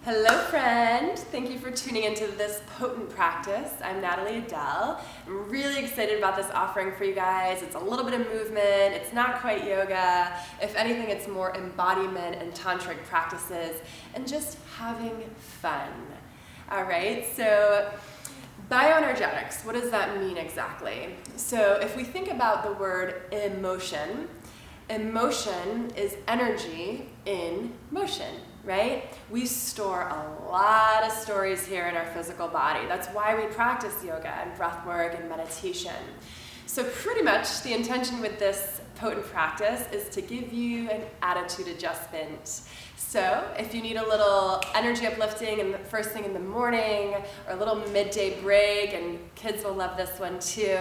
Hello friend, thank you for tuning into this potent practice. I'm Natalie Adele. I'm really excited about this offering for you guys. It's a little bit of movement, it's not quite yoga. If anything, it's more embodiment and tantric practices and just having fun. All right, so bioenergetics, what does that mean exactly? So if we think about the word emotion, emotion is energy in motion. Right? We store a lot of stories here in our physical body. That's why we practice yoga and breath work and meditation. So pretty much the intention with this potent practice is to give you an attitude adjustment. So if you need a little energy uplifting and first thing in the morning or a little midday break, and kids will love this one too,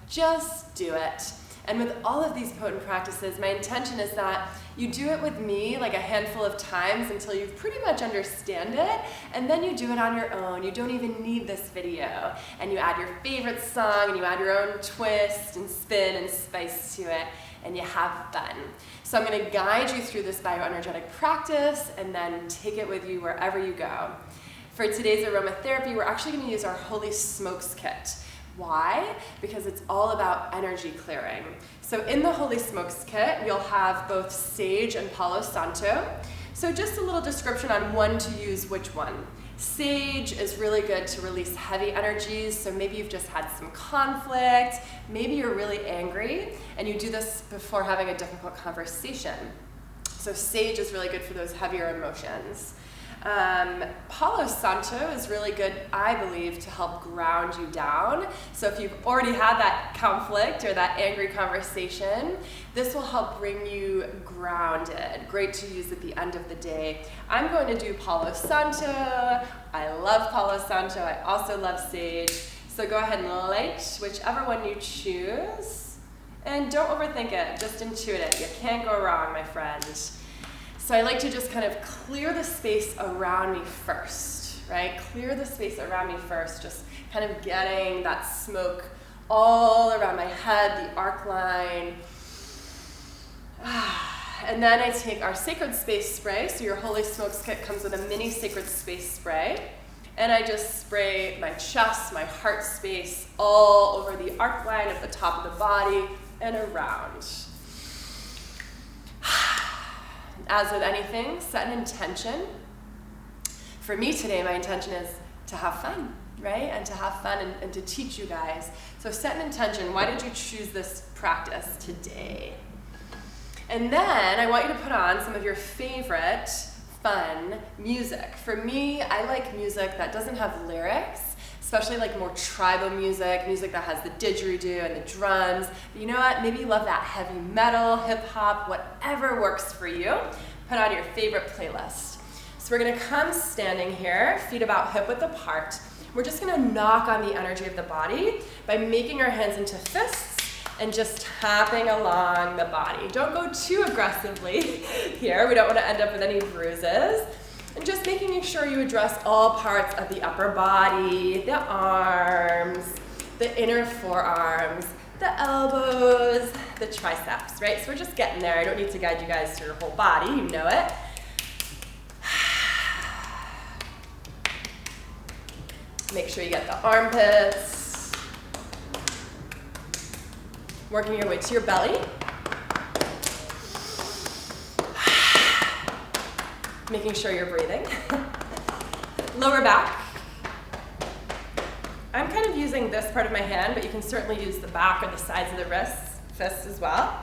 just do it. And with all of these potent practices, my intention is that you do it with me like a handful of times until you pretty much understand it, and then you do it on your own. You don't even need this video. And you add your favorite song, and you add your own twist and spin and spice to it, and you have fun. So I'm gonna guide you through this bioenergetic practice and then take it with you wherever you go. For today's aromatherapy, we're actually gonna use our Holy Smokes kit. Why? Because it's all about energy clearing. So in the Holy Smokes kit, you'll have both sage and Palo Santo. So just a little description on when to use which one. Sage is really good to release heavy energies, so maybe you've just had some conflict, maybe you're really angry, and you do this before having a difficult conversation. So sage is really good for those heavier emotions. Palo Santo is really good, I believe, to help ground you down. So if you've already had that conflict or that angry conversation, this will help bring you grounded. Great to use at the end of the day. I'm going to do Palo Santo. I love Palo Santo. I also love sage. So go ahead and light whichever one you choose. And don't overthink it, just intuit it. You can't go wrong, my friend. So I like to just kind of clear the space around me first, right? Clear the space around me first, just kind of getting that smoke all around my head, the arc line. And then I take our sacred space spray. So your Holy Smokes kit comes with a mini sacred space spray. And I just spray my chest, my heart space, all over the arc line at the top of the body and around. As with anything, set an intention. For me today, my intention is to have fun, right? And to have fun and to teach you guys. So set an intention. Why did you choose this practice today? And then I want you to put on some of your favorite fun music. For me, I like music that doesn't have lyrics, especially like more tribal music, music that has the didgeridoo and the drums. But you know what? Maybe you love that heavy metal, hip hop, whatever works for you. Put on your favorite playlist. So we're gonna come standing here, feet about hip width apart. We're just gonna knock on the energy of the body by making our hands into fists and just tapping along the body. Don't go too aggressively here. We don't wanna end up with any bruises. And just making sure you address all parts of the upper body, the arms, the inner forearms, the elbows, the triceps, right? So we're just getting there. I don't need to guide you guys through your whole body, you know it. Make sure you get the armpits. Working your way to your belly. Making sure you're breathing. Lower back. I'm kind of using this part of my hand, but you can certainly use the back or the sides of the fists as well.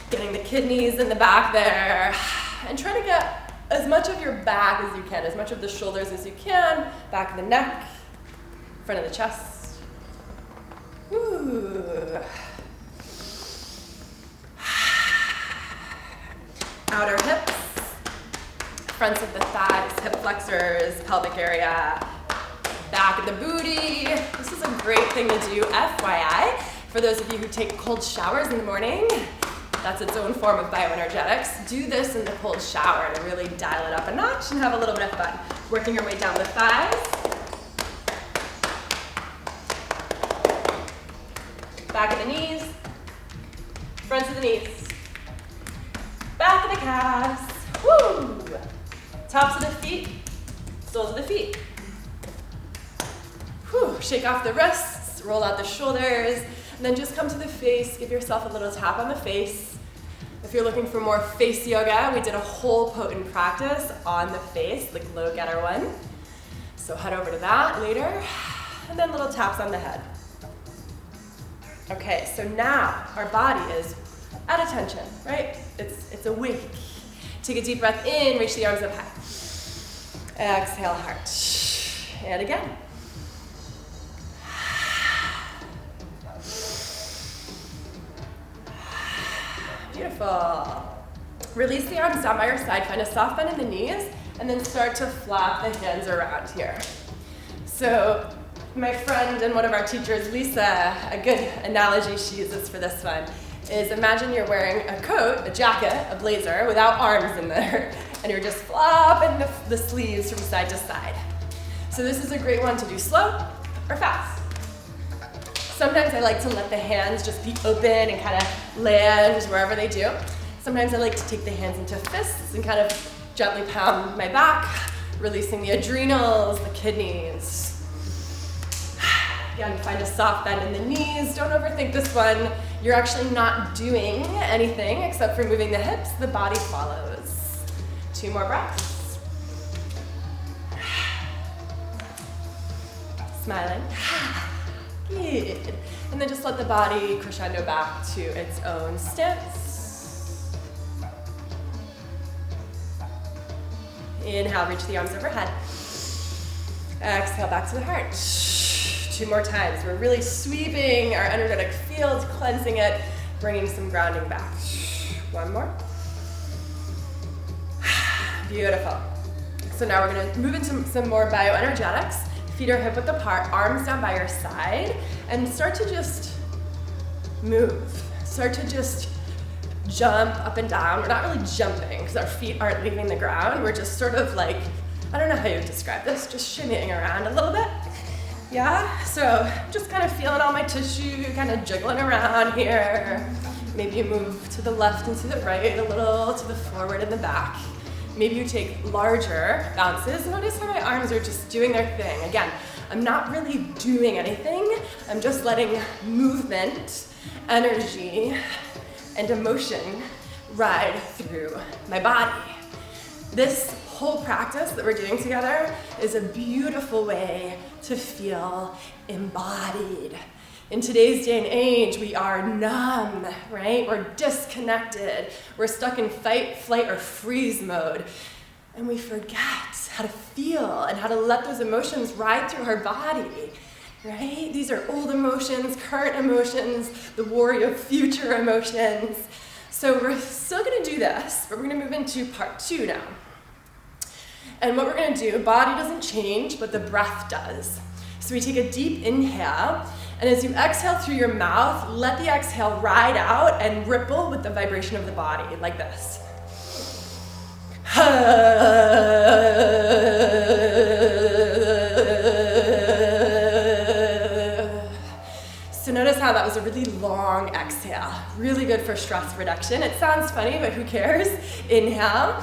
Getting the kidneys in the back there. And try to get as much of your back as you can, as much of the shoulders as you can, back of the neck, front of the chest. Ooh. Outer hips, fronts of the thighs, hip flexors, pelvic area, back of the booty. This is a great thing to do, FYI, for those of you who take cold showers in the morning. That's its own form of bioenergetics. Do this in the cold shower to really dial it up a notch and have a little bit of fun. Working your way down the thighs. Back of the knees, fronts of the knees. Back of the calves. Woo! Tops of the feet, soles of the feet. Whew, shake off the wrists, roll out the shoulders, and then just come to the face, give yourself a little tap on the face. If you're looking for more face yoga, we did a whole potent practice on the face, the glow getter one. So head over to that later, and then little taps on the head. Okay, so now our body is at attention, right? It's awake. Take a deep breath in, reach the arms up high. Exhale, heart. And again. Beautiful. Release the arms down by your side, find a soft bend in the knees, and then start to flap the hands around here. So my friend and one of our teachers, Lisa, a good analogy she uses for this one is imagine you're wearing a coat, a jacket, a blazer without arms in there, and you're just flopping the sleeves from side to side. So this is a great one to do slow or fast. Sometimes I like to let the hands just be open and kind of land wherever they do. Sometimes I like to take the hands into fists and kind of gently pound my back, releasing the adrenals, the kidneys. Again, find a soft bend in the knees. Don't overthink this one. You're actually not doing anything except for moving the hips. The body follows. 2 more breaths. Smiling. Good. And then just let the body crescendo back to its own stance. Inhale, reach the arms overhead. Exhale, back to the heart. 2 more times. We're really sweeping our energetic field, cleansing it, bringing some grounding back. 1 more. Beautiful. So now we're going to move into some more bioenergetics. Feet are hip width apart, arms down by your side, and start to just move. Start to just jump up and down. We're not really jumping because our feet aren't leaving the ground. We're just sort of like, I don't know how you would describe this, just shimmying around a little bit. Yeah, so just kind of feeling all my tissue, kind of jiggling around here. Maybe you move to the left and to the right, a little to the forward and the back. Maybe you take larger bounces. Notice how my arms are just doing their thing. Again, I'm not really doing anything. I'm just letting movement, energy, and emotion ride through my body. This whole practice that we're doing together is a beautiful way to feel embodied. In today's day and age, we are numb, right? We're disconnected. We're stuck in fight, flight, or freeze mode. And we forget how to feel and how to let those emotions ride through our body, right? These are old emotions, current emotions, the warrior future emotions. So we're still gonna do this, but we're gonna move into part 2 now. And what we're gonna do, body doesn't change, but the breath does. So we take a deep inhale, and as you exhale through your mouth, let the exhale ride out and ripple with the vibration of the body, like this. So notice how that was a really long exhale. Really good for stress reduction. It sounds funny, but who cares? Inhale.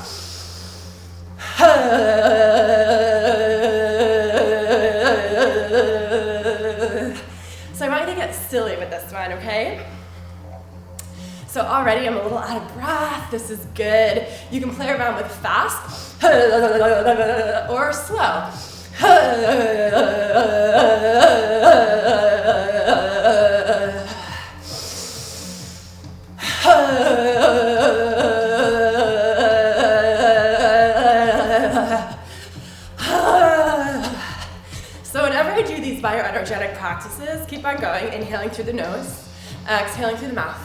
So I want you to get silly with this one, okay? So already I'm a little out of breath. This is good. You can play around with fast or slow. So whenever I do these bioenergetic practices, keep on going, inhaling through the nose, exhaling through the mouth.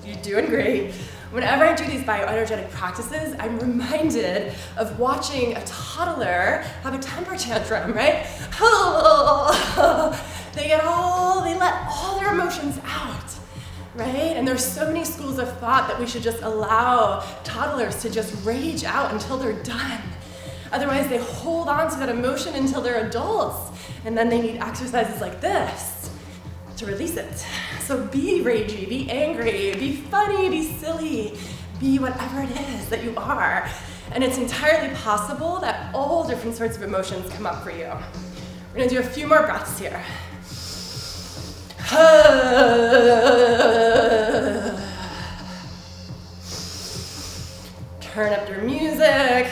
You're doing great. Whenever I do these bioenergetic practices, I'm reminded of watching a toddler have a temper tantrum, right? They let all their emotions out, right? And there's so many schools of thought that we should just allow toddlers to just rage out until they're done. Otherwise, they hold on to that emotion until they're adults, and then they need exercises like this to release it. So be ragey, be angry, be funny, be silly, be whatever it is that you are. And it's entirely possible that all different sorts of emotions come up for you. We're gonna do a few more breaths here. Turn up your music.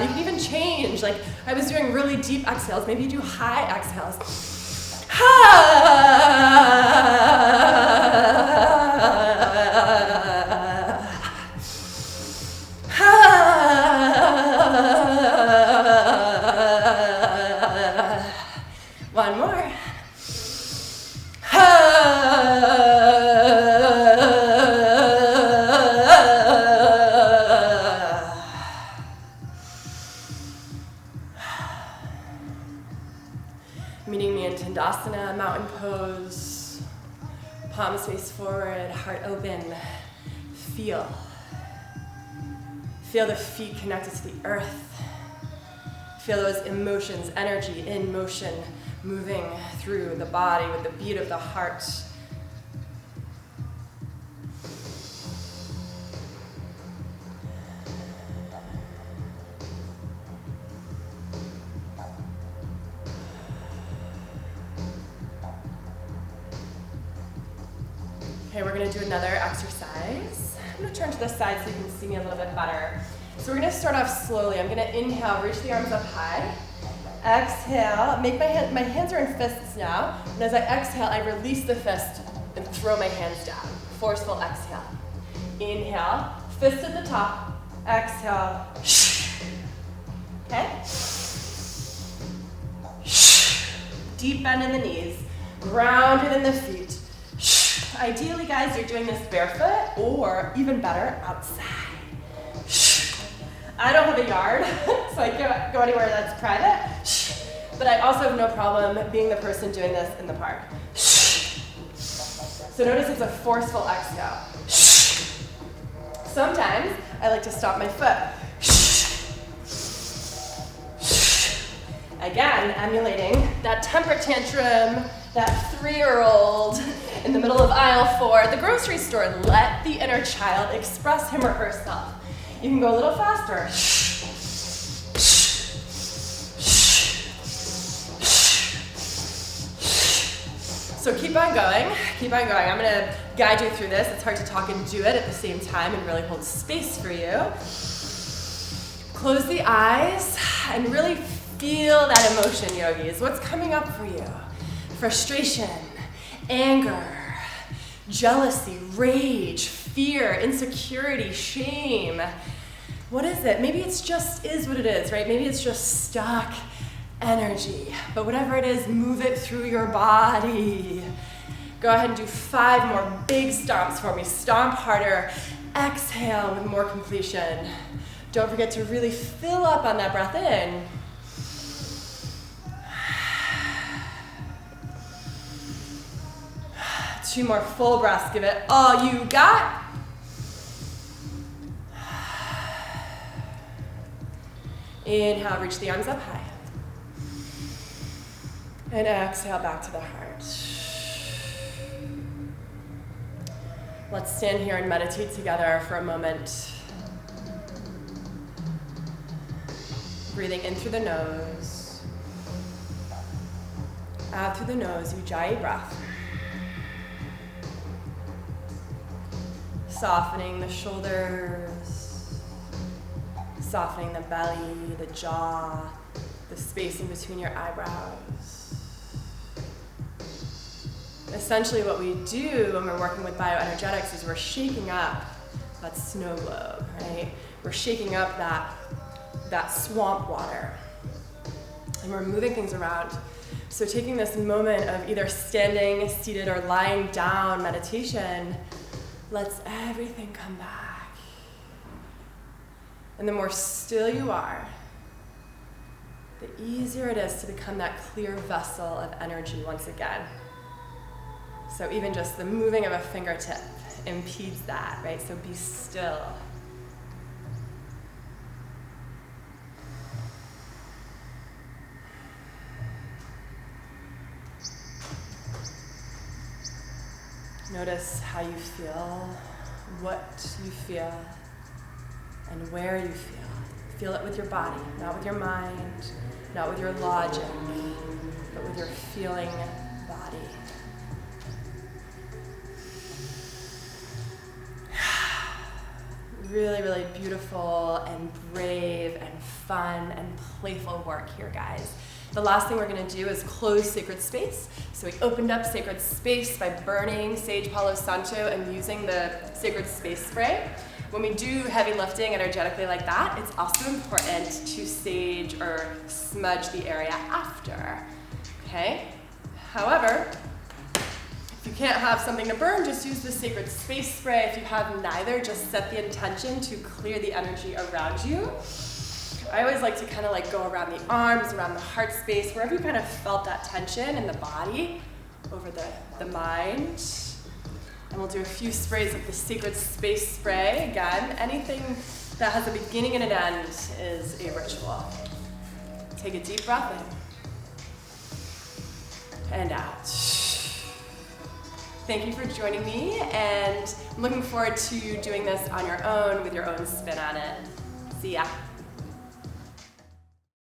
You can even change. Like I was doing really deep exhales. Maybe you do high exhales. One more. Meeting me in Tandasana, mountain pose. Palms face forward, heart open. Feel. Feel the feet connected to the earth. Feel those emotions, energy in motion, moving through the body with the beat of the heart. Okay, we're gonna do another exercise. I'm gonna turn to the side so you can see me a little bit better. So we're gonna start off slowly. I'm gonna inhale, reach the arms up high. Exhale, make my hands are in fists now. And as I exhale, I release the fist and throw my hands down. Forceful exhale. Inhale, fist at the top. Exhale. Okay? Deep bend in the knees. Grounded in the feet. Ideally, guys, you're doing this barefoot or even better, outside. I don't have a yard, so I can't go anywhere that's private. But I also have no problem being the person doing this in the park. So notice it's a forceful exhale. Sometimes I like to stop my foot. Again, emulating that temper tantrum, that 3-year-old in the middle of aisle 4 at the grocery store. Let the inner child express him or herself. You can go a little faster. So keep on going, keep on going. I'm gonna guide you through this. It's hard to talk and do it at the same time and really hold space for you. Close the eyes and really feel that emotion, yogis. What's coming up for you? Frustration, anger, jealousy, rage, fear, insecurity, shame. What is it? Maybe it's just is what it is, right? Maybe it's just stuck energy. But whatever it is, move it through your body. Go ahead and do 5 more big stomps for me. Stomp harder. Exhale with more completion. Don't forget to really fill up on that breath in. Two more full breaths. Give it all you got. Inhale, reach the arms up high. And exhale back to the heart. Let's stand here and meditate together for a moment. Breathing in through the nose. Out through the nose, Ujjayi breath. Softening the shoulders, softening the belly, the jaw, the space in between your eyebrows. Essentially what we do when we're working with bioenergetics is we're shaking up that snow globe, right? We're shaking up that swamp water. And we're moving things around. So taking this moment of either standing, seated, or lying down meditation lets everything come back. And the more still you are, the easier it is to become that clear vessel of energy once again. So even just the moving of a fingertip impedes that, right? So be still. Notice how you feel, what you feel, and where you feel. Feel it with your body, not with your mind, not with your logic, but with your feeling body. Really, really beautiful and brave and fun and playful work here, guys. The last thing we're going to do is close sacred space. So we opened up sacred space by burning sage Palo Santo and using the sacred space spray. When we do heavy lifting energetically like that, it's also important to sage or smudge the area after, okay? However, if you can't have something to burn, just use the sacred space spray. If you have neither, just set the intention to clear the energy around you. I always like to kind of like go around the arms, around the heart space, wherever you kind of felt that tension in the body, over the mind. And we'll do a few sprays of the sacred space spray. Again, anything that has a beginning and an end is a ritual. Take a deep breath in and out. Thank you for joining me, and I'm looking forward to doing this on your own with your own spin on it. See ya.